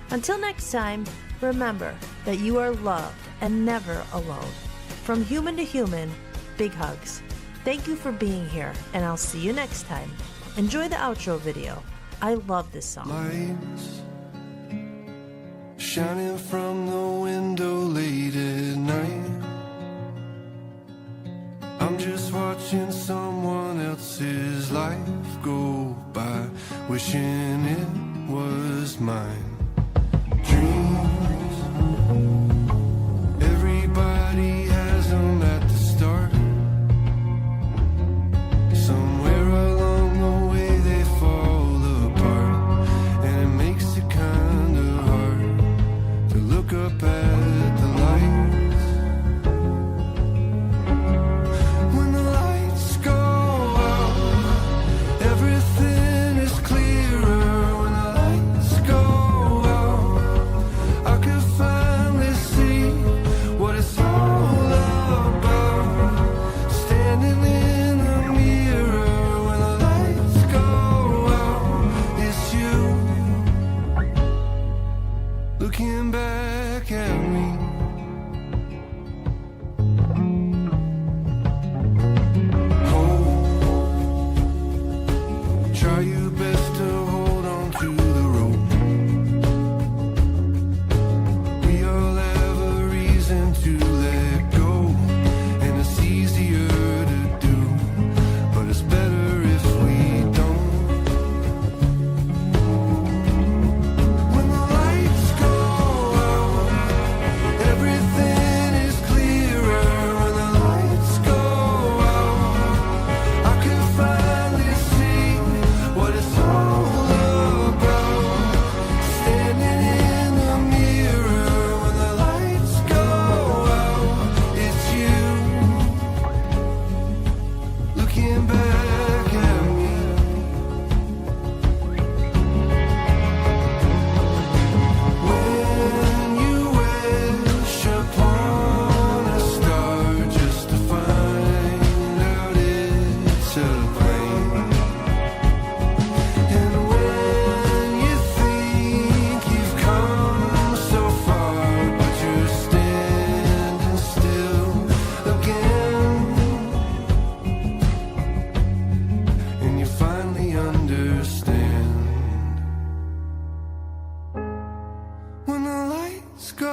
Until next time, remember that you are loved and never alone. From human to human, big hugs. Thank you for being here, and I'll see you next time. Enjoy the outro video. I love this song. Lights shining from the window late at night. I'm just watching someone else's life go by, wishing it was mine. Dreams, everybody has them at the start. Somewhere along the way they fall apart, and it makes it kind of hard to look up at the lights. When the lights go out, everything is clearer. When the lights go out, I could finally see what it's all about. Standing in the mirror when the lights go out, it's you looking back at me. Try your best to hold on to the rope. We all have a reason to let go, and it's easier to do, but it's better if we don't. When the lights go out, everything is clearer. When the lights go out, I can finally see what it's all about. Standing in the mirror when the lights go out, it's you looking back at me. When you wish upon a star just to find out it's a plane. And when you think you've come so far, but you're standing still again, and you finally understand. When the lights go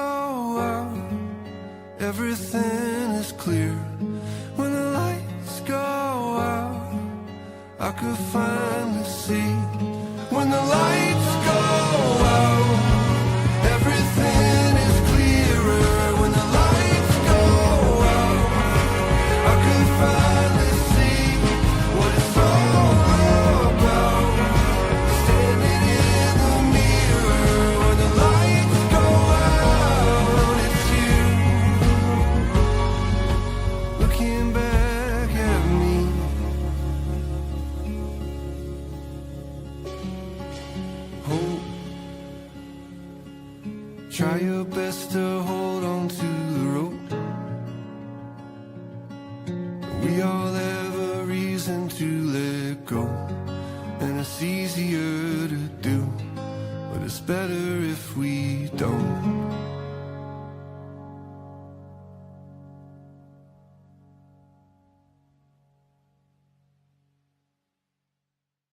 out, everything is clear. When the lights go out, I could finally see. When the lights go out, everything is clearer. When the lights go out, I could finally see what it's all about. Standing in the mirror when the lights go out, it's you looking back at me. Hope, try your best to hold on to the rope. We all have a reason to let go, and it's easier to do, but it's better if we don't.